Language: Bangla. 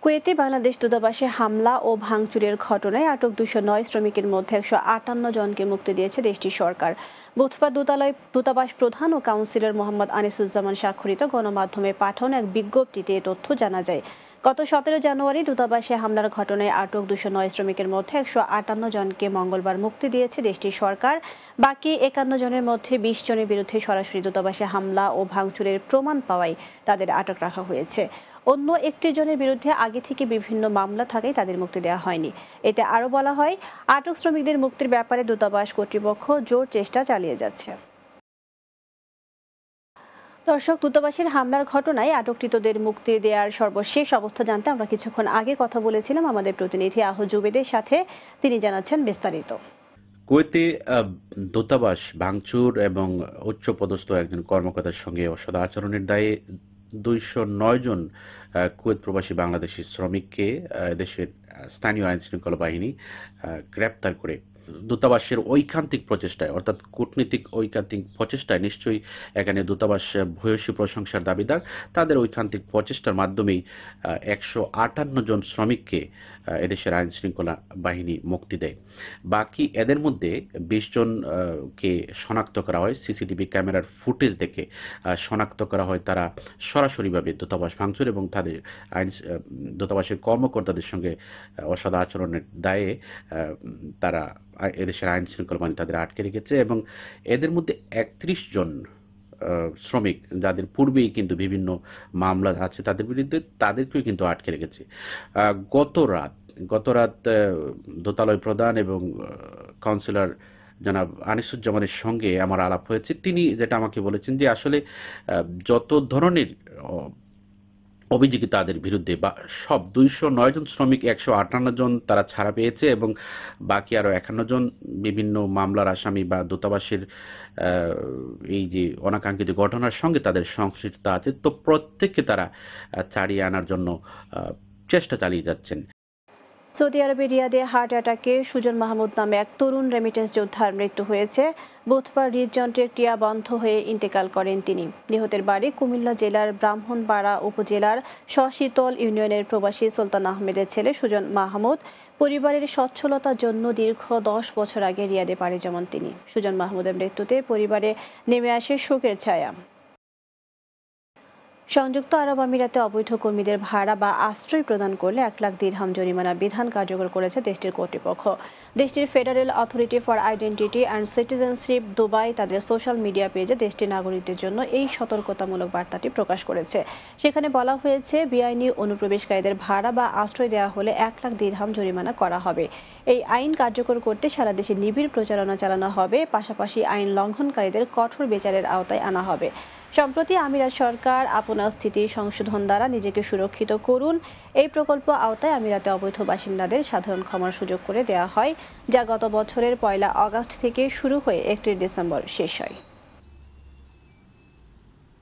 কুয়েতে বাংলাদেশ দূতাবাসে হামলা ও ভাঙচুরের ঘটনায় আটক 209 শ্রমিকের মধ্যে 158 জনকে মুক্তি দিয়েছে দেশটির সরকার। বুধবার দূতাবাস প্রধান ও কাউন্সিলর মোহাম্মদ আনিসুজ্জামান স্বাক্ষরিত গণমাধ্যমে পাঠানো এক বিজ্ঞপ্তিতে এ তথ্য জানা যায়। গত 17 জানুয়ারি দূতাবাসে হামলার ঘটনায় আটক 209 শ্রমিকের মধ্যে 158 জনকে মঙ্গলবার মুক্তি দিয়েছে দেশটির সরকার। বাকি 51 জনের মধ্যে 20 জনের বিরুদ্ধে সরাসরি দূতাবাসে হামলা ও ভাঙচুরের প্রমাণ পাওয়ায় তাদের আটক রাখা হয়েছে। অন্য 31 জনের বিরুদ্ধে আগে থেকে বিভিন্ন মামলা থাকায় তাদের মুক্তি দেওয়া হয়নি। এতে আরও বলা হয়, আটক শ্রমিকদের মুক্তির ব্যাপারে দূতাবাস কর্তৃপক্ষ জোর চেষ্টা চালিয়ে যাচ্ছে। দর্শক, দূতাবাসের হামলার ঘটনায় আটককৃতদের মুক্তি দেওয়ার সর্বশেষ অবস্থা জানতে আমরা কিছুক্ষণ আগে কথা বলেছিলাম আমাদের প্রতিনিধি জুবেদের সাথে। তিনি জানাচ্ছেন বিস্তারিত। কুয়েতে দূতাবাস ভাঙচুর এবং উচ্চপদস্থ একজন কর্মকর্তার সঙ্গে অসদাচরণের দায়ে 209 জন কুয়েত প্রবাসী বাংলাদেশি শ্রমিককে দেশের স্থানীয় আইন শৃঙ্খলা বাহিনী গ্রেপ্তার করে দূতাবাসের ঐকান্তিক প্রচেষ্টায়, অর্থাৎ কূটনীতিক ঐকান্তিক প্রচেষ্টায়, নিশ্চয়ই এখানে দূতাবাস ভূয়সী প্রশংসার দাবিদার। তাদের ঐকান্তিক প্রচেষ্টার মাধ্যমেই 158 জন শ্রমিককে এদেশের আইন শৃঙ্খলা বাহিনী মুক্তি দেয়। বাকি এদের মধ্যে 20 জনকে শনাক্ত করা হয়। সিসিটিভি ক্যামেরার ফুটেজ দেখে শনাক্ত করা হয় তারা সরাসরিভাবে দূতাবাস ভাঙচুর এবং তাদের দূতাবাসের কর্মকর্তাদের সঙ্গে অসদ আচরণের দায়ে তারা এদেশের আইন শৃঙ্খলা বাহিনী তাদের আটকে রেখেছে এবং এদের মধ্যে 31 জন শ্রমিক যাদের পূর্বেই কিন্তু বিভিন্ন মামলা আছে তাদের বিরুদ্ধে, তাদেরকেও কিন্তু আটকে রেখেছে। গত রাত দূতালয় প্রধান এবং কাউন্সিলর জনাব আনিসুজ্জামানের সঙ্গে আমার আলাপ হয়েছে। তিনি যেটা আমাকে বলেছেন যে আসলে যত ধরনের অভিযোগ তাদের বিরুদ্ধে বা সব 209 জন শ্রমিক 158 জন তারা ছাড়া পেয়েছে এবং বাকি আরো 51 জন বিভিন্ন মামলার আসামি বা দূতাবাসের এই যে অনাকাঙ্ক্ষিত ঘটনার সঙ্গে তাদের সংশ্লিষ্টতা আছে। তো প্রত্যেককে তারা ছাড়িয়ে আনার জন্য চেষ্টা চালিয়ে যাচ্ছেন। সৌদি আরবের রিয়াদে হার্ট অ্যাটাকে সুজন মাহমুদ নামে এক তরুণ রেমিটেন্স যোদ্ধার মৃত্যু হয়েছে। বুধবার হৃদযন্ত্রের ক্রিয়া বন্ধ হয়ে ইন্তেকাল করেন তিনি। নিহতের বাড়ি কুমিল্লা জেলার ব্রাহ্মণপাড়া উপজেলার সশীতল ইউনিয়নের প্রবাসী সুলতান আহমেদের ছেলে সুজন মাহমুদ। পরিবারের সচ্ছলতার জন্য দীর্ঘ 10 বছর আগে রিয়াদে পাড়ি জমান তিনি। সুজন মাহমুদের মৃত্যুতে পরিবারে নেমে আসে শোকের ছায়া। সংযুক্ত আরব আমিরাতে অবৈধ কর্মীদের ভাড়া বা আশ্রয় প্রদান করলে 1 লাখ দিরহাম জরিমানার বিধান কার্যকর করেছে দেশটির কর্তৃপক্ষ। দেশটির federal authority for identity and citizenship Dubai তাদের সোশ্যাল মিডিয়া পেজে দেশটির নাগরিকদের জন্য এই সতর্কতামূলক বার্তাটি প্রকাশ করেছে। সেখানে বলা হয়েছে, বেআইনি অনুপ্রবেশকারীদের ভাড়া বা আশ্রয় দেওয়া হলে 1 লাখ দিরহাম জরিমানা করা হবে। এই আইন কার্যকর করতে সারা দেশে নিবিড় প্রচারণা চালানো হবে। পাশাপাশি আইন লঙ্ঘনকারীদের কঠোর বিচারের আওতায় আনা হবে। সম্প্রতি আমিরাত সরকার আপনার স্থিতি সংশোধন দ্বারা নিজেকে সুরক্ষিত করুন এই প্রকল্প আওতায় আমিরাতে অবৈধ বাসিন্দাদের সাধারণ ক্ষমার সুযোগ করে দেওয়া হয়, যা গত বছরের 1 আগস্ট থেকে শুরু হয়ে 31 ডিসেম্বর শেষ হয়।